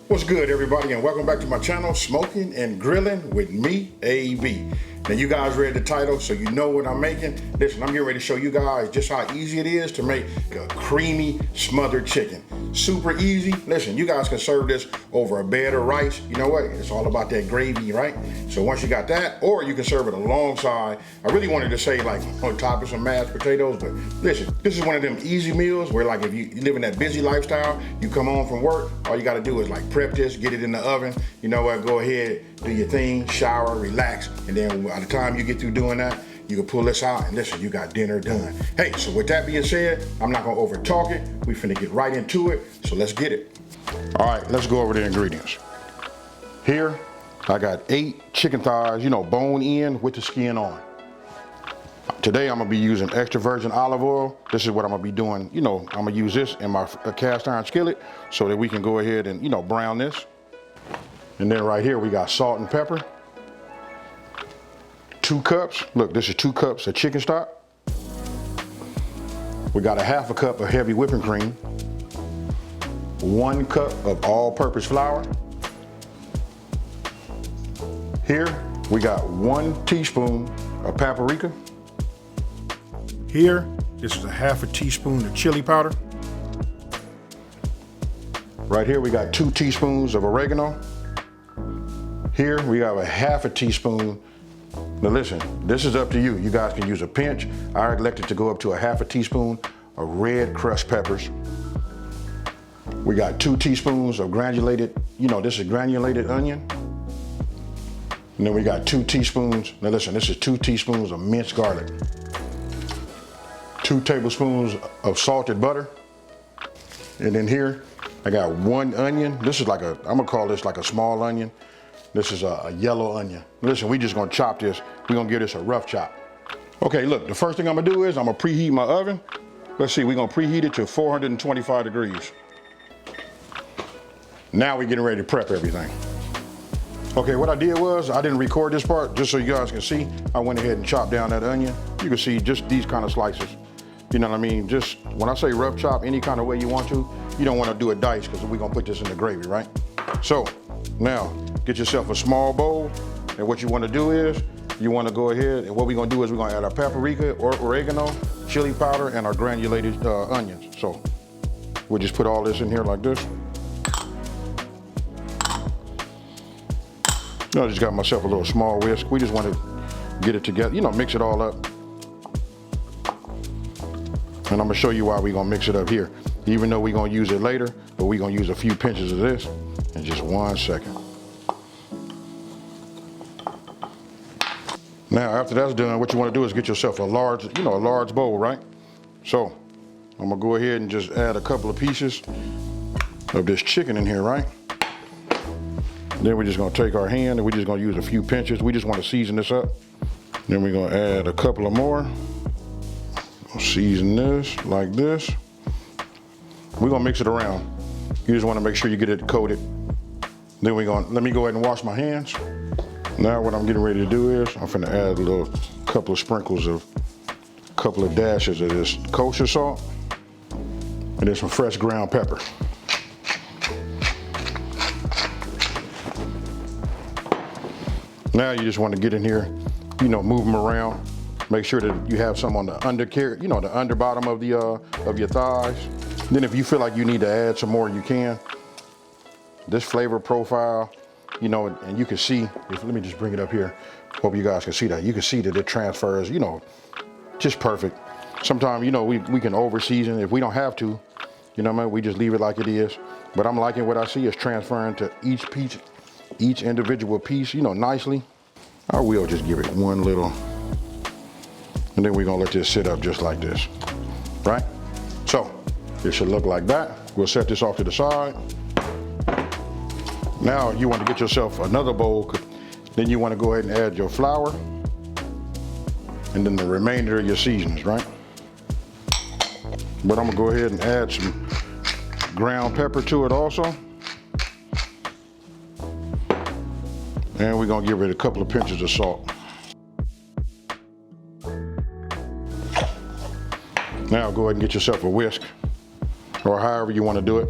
What's good, everybody, and welcome back to my channel, Smoking and Grilling with me, AB. Now, you guys read the title, so you know what I'm making. Listen, I'm getting ready to show you guys just how easy it is to make a creamy smothered chicken. Super easy. Listen, you guys can serve this over a bed of rice. You know what? It's all about that gravy, right? So once you got that, or you can serve it alongside. I really wanted to say like on top of some mashed potatoes, but listen, this is one of them easy meals where like if you live in that busy lifestyle, you come home from work, all you got to do is like prep this, get it in the oven. You know what? Go ahead, do your thing, shower, relax, and then by the time you get through doing that, you can pull this out and listen, you got dinner done. Hey, so with that being said, I'm not gonna over talk it. We finna get right into it, so let's get it. All right, let's go over the ingredients. Here, I got 8 chicken thighs, bone in with the skin on. Today, I'm gonna be using extra virgin olive oil. This is what I'm gonna be doing. I'm gonna use this in my cast iron skillet so that we can go ahead and, brown this. And then right here, we got salt and pepper. 2 cups, look, this is 2 cups of chicken stock. We got a half a cup of heavy whipping cream. 1 cup of all-purpose flour. Here, we got 1 teaspoon of paprika. Here, this is a half a teaspoon of chili powder. Right here, we got 2 teaspoons of oregano. Here, we have a half a teaspoon. Now listen, this is up to you. You guys can use a pinch. I elected to go up to a half a teaspoon of red crushed peppers. We got 2 teaspoons of granulated, this is granulated onion. And then we got 2 teaspoons, now listen, this is 2 teaspoons of minced garlic. 2 tablespoons of salted butter. And then here, I got 1 onion. This is like I'm gonna call this like a small onion. This is a yellow onion. Listen, we just gonna chop this. We're gonna give this a rough chop. Okay, look, the first thing I'm gonna do is I'm gonna preheat my oven. Let's see, we're gonna preheat it to 425 degrees. Now we're getting ready to prep everything. Okay, what I did was, I didn't record this part, just so you guys can see. I went ahead and chopped down that onion. You can see just these kind of slices. You know what I mean? Just, when I say rough chop, any kind of way you want to, you don't wanna do it dice, because we're gonna put this in the gravy, right? So, now, get yourself a small bowl, and what you want to do is, you want to go ahead, and what we're going to do is we're going to add our paprika, or oregano, chili powder, and our granulated onions. So, we'll just put all this in here like this. I just got myself a little small whisk. We just want to get it together, mix it all up. And I'm going to show you why we're going to mix it up here. Even though we're going to use it later, but we're going to use a few pinches of this. In just 1 second. Now, after that's done, what you want to do is get yourself a large, a large bowl, right? So, I'm gonna go ahead and just add a couple of pieces of this chicken in here, right? Then we're just gonna take our hand and we're just gonna use a few pinches. We just want to season this up. Then we're gonna add a couple of more. Season this like this. We're gonna mix it around. You just want to make sure you get it coated. Then let me go ahead and wash my hands. Now what I'm getting ready to do is, I'm finna add a couple of sprinkles of, couple of dashes of this kosher salt, and then some fresh ground pepper. Now you just want to get in here, move them around. Make sure that you have some on the undercarriage, the under bottom of your thighs. Then if you feel like you need to add some more, you can. This flavor profile, and you can see, let me just bring it up here. Hope you guys can see that. You can see that it transfers, just perfect. Sometimes, we can over season if we don't have to, we just leave it like it is. But I'm liking what I see is transferring to each individual piece, nicely. I will just give it one little, and then we're gonna let this sit up just like this, right? So, it should look like that. We'll set this off to the side. Now you want to get yourself another bowl. Then you want to go ahead and add your flour and then the remainder of your seasonings, right? But I'm gonna go ahead and add some ground pepper to it also. And we're gonna give it a couple of pinches of salt. Now go ahead and get yourself a whisk, or however you want to do it.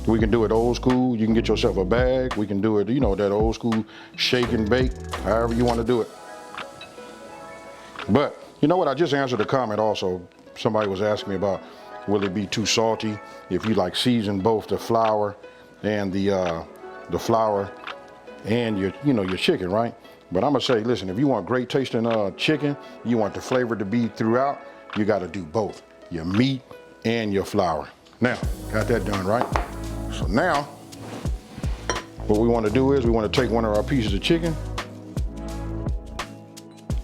We can do it old school. You can get yourself a bag. We can do it, you know, that old school shake and bake, however you want to do it. But you know what? I just answered a comment also. Somebody was asking me about, will it be too salty if you like season both the flour and the flour and your chicken, right? But I'm gonna say, listen, if you want great tasting chicken, you want the flavor to be throughout, you got to do both, your meat and your flour. Now, got that done, right? So now, what we want to do is we want to take one of our pieces of chicken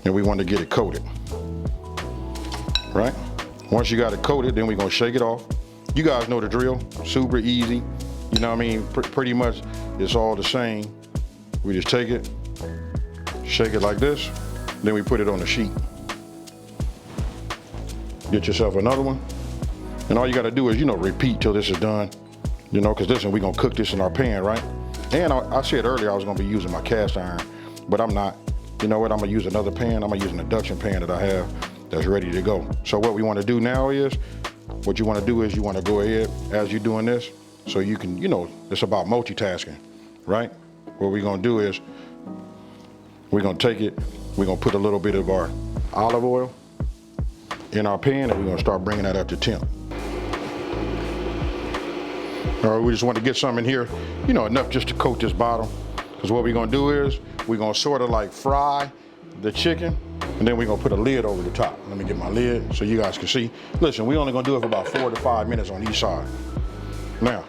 and we want to get it coated, right? Once you got it coated, then we're gonna shake it off. You guys know the drill, super easy. You know what I mean? Pretty much it's all the same. We just take it, shake it like this, then we put it on the sheet. Get yourself another one. And all you gotta do is, repeat till this is done. Cause listen, we're gonna cook this in our pan, right? And I said earlier I was gonna be using my cast iron, but I'm not. You know what, I'm gonna use another pan. I'm gonna use an induction pan that I have that's ready to go. So what we wanna do now is, what you wanna do is you wanna go ahead as you're doing this, so you can, it's about multitasking, right? What we're gonna do is, we're gonna take it, we're gonna put a little bit of our olive oil in our pan and we're gonna start bringing that up to temp. All right, we just want to get some in here, enough just to coat this bottom. Because what we're gonna do is, we're gonna sort of like fry the chicken and then we're gonna put a lid over the top. Let me get my lid so you guys can see. Listen, we're only gonna do it for about 4 to 5 minutes on each side. Now,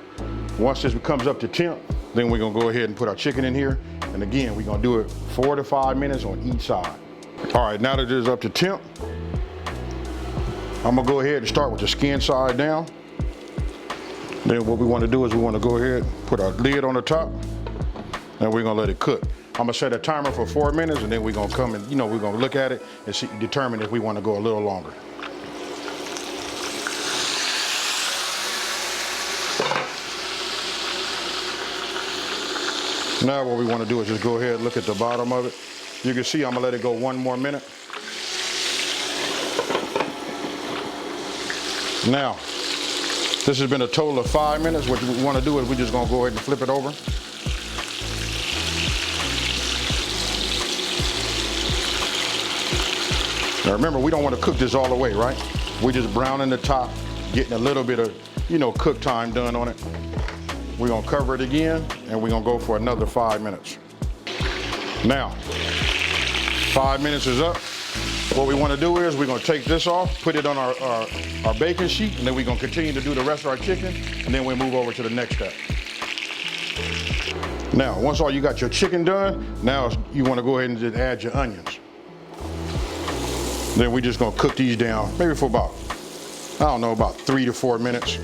once this comes up to temp, then we're gonna go ahead and put our chicken in here. And again, we're gonna do it 4 to 5 minutes on each side. All right, now that it is up to temp, I'm gonna go ahead and start with the skin side down. Then what we wanna do is we wanna go ahead, put our lid on the top, and we're gonna let it cook. I'm gonna set a timer for 4 minutes, and then we're gonna come and, we're gonna look at it and determine if we wanna go a little longer. Now what we wanna do is just go ahead and look at the bottom of it. You can see I'm gonna let it go 1 more minute. Now, this has been a total of 5 minutes. What we want to do is we're just going to go ahead and flip it over. Now remember, we don't want to cook this all the way, right? We're just browning the top, getting a little bit of, cook time done on it. We're going to cover it again, and we're going to go for another 5 minutes. Now, 5 minutes is up. What we want to do is we're going to take this off, put it on our baking sheet, and then we're going to continue to do the rest of our chicken, and then we'll move over to the next step. Now, once you got your chicken done, now you want to go ahead and just add your onions. Then we're just going to cook these down, maybe for about 3 to 4 minutes.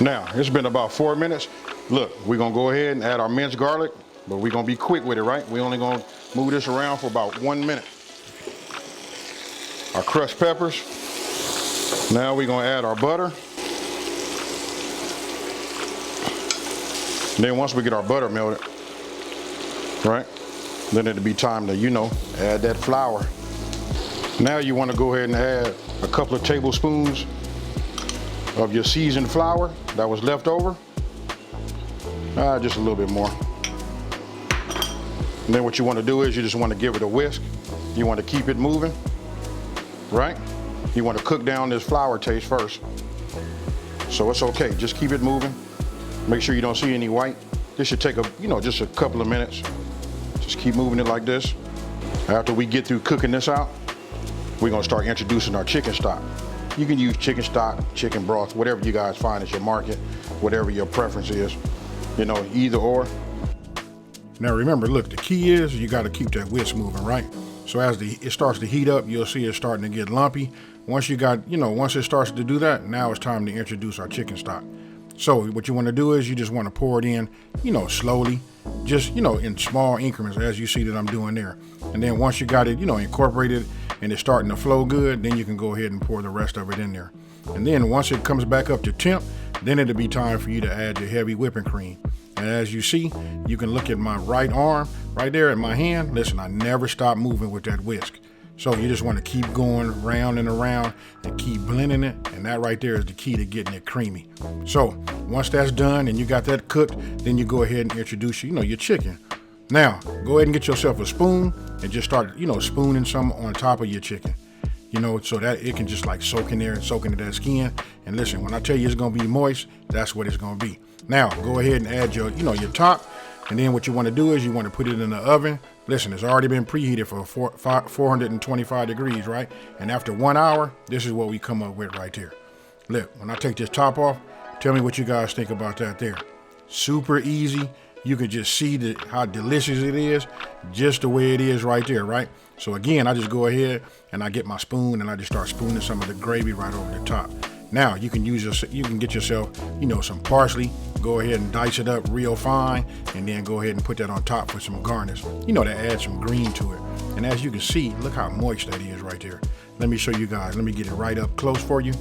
Now, it's been about 4 minutes. Look, we're going to go ahead and add our minced garlic, but we're going to be quick with it, right? We're only going to move this around for about 1 minute. Our crushed peppers. Now we're gonna add our butter. And then once we get our butter melted, right, then it'll be time to, add that flour. Now you wanna go ahead and add a couple of tablespoons of your seasoned flour that was left over. Just a little bit more. And then what you wanna do is you just wanna give it a whisk. You wanna keep it moving. Right? You want to cook down this flour taste first. So it's okay, just keep it moving. Make sure you don't see any white. This should take just a couple of minutes. Just keep moving it like this. After we get through cooking this out, we're gonna start introducing our chicken stock. You can use chicken stock, chicken broth, whatever you guys find at your market, whatever your preference is, either or. Now remember, look, the key is you gotta keep that whisk moving, right? So as it starts to heat up, you'll see it starting to get lumpy. Once once it starts to do that, now it's time to introduce our chicken stock. So what you want to do is you just want to pour it in, slowly, just, in small increments as you see that I'm doing there. And then once you got it, incorporated and it's starting to flow good, then you can go ahead and pour the rest of it in there. And then once it comes back up to temp, then it'll be time for you to add your heavy whipping cream. And as you see, you can look at my right arm, right there at my hand. Listen, I never stop moving with that whisk. So you just want to keep going round and around and keep blending it. And that right there is the key to getting it creamy. So Once that's done and you got that cooked, then you go ahead and introduce, your chicken. Now, go ahead and get yourself a spoon and just start, spooning some on top of your chicken. So that it can just like soak in there and soak into that skin. And listen, when I tell you it's gonna be moist, that's what it's gonna be. Now, go ahead and add your, your top. And then what you wanna do is you wanna put it in the oven. Listen, it's already been preheated for 425 degrees, right? And after 1 hour, this is what we come up with right there. Look, when I take this top off, tell me what you guys think about that there. Super easy. You can just see how delicious it is, just the way it is right there, right? So again, I just go ahead and I get my spoon and I just start spooning some of the gravy right over the top. Now you can get yourself, some parsley. Go ahead and dice it up real fine, and then go ahead and put that on top with some garnish. To add some green to it. And as you can see, look how moist that is right there. Let me show you guys. Let me get it right up close for you.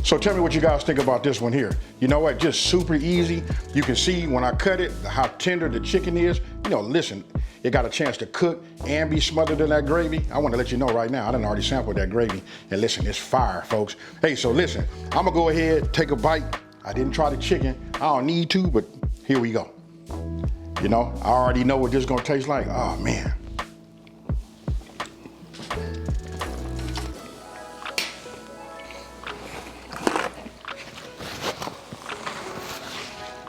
So tell me what you guys think about this one here. You know what, just super easy. You can see when I cut it, how tender the chicken is. Listen, it got a chance to cook and be smothered in that gravy. I want to let you know right now, I done already sampled that gravy. And listen, it's fire, folks. Hey, so listen, I'm gonna go ahead, take a bite. I didn't try the chicken. I don't need to, but here we go. I already know what this is gonna taste like. Oh man.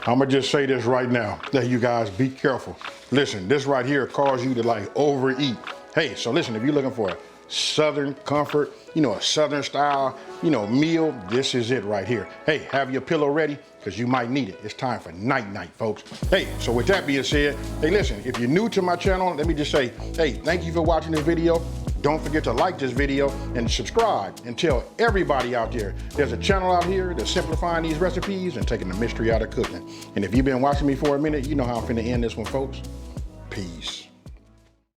I'm gonna just say this right now, that you guys be careful. Listen, this right here causes you to like overeat. Hey, so listen, if you're looking for a Southern comfort, a Southern style, meal, this is it right here. Hey, have your pillow ready, because you might need it. It's time for night-night, folks. Hey, so with that being said, hey, listen, if you're new to my channel, let me just say, hey, thank you for watching this video. Don't forget to like this video and subscribe, and tell everybody out there there's a channel out here that's simplifying these recipes and taking the mystery out of cooking. And if you've been watching me for a minute, you know how I'm finna end this one, folks. Peace.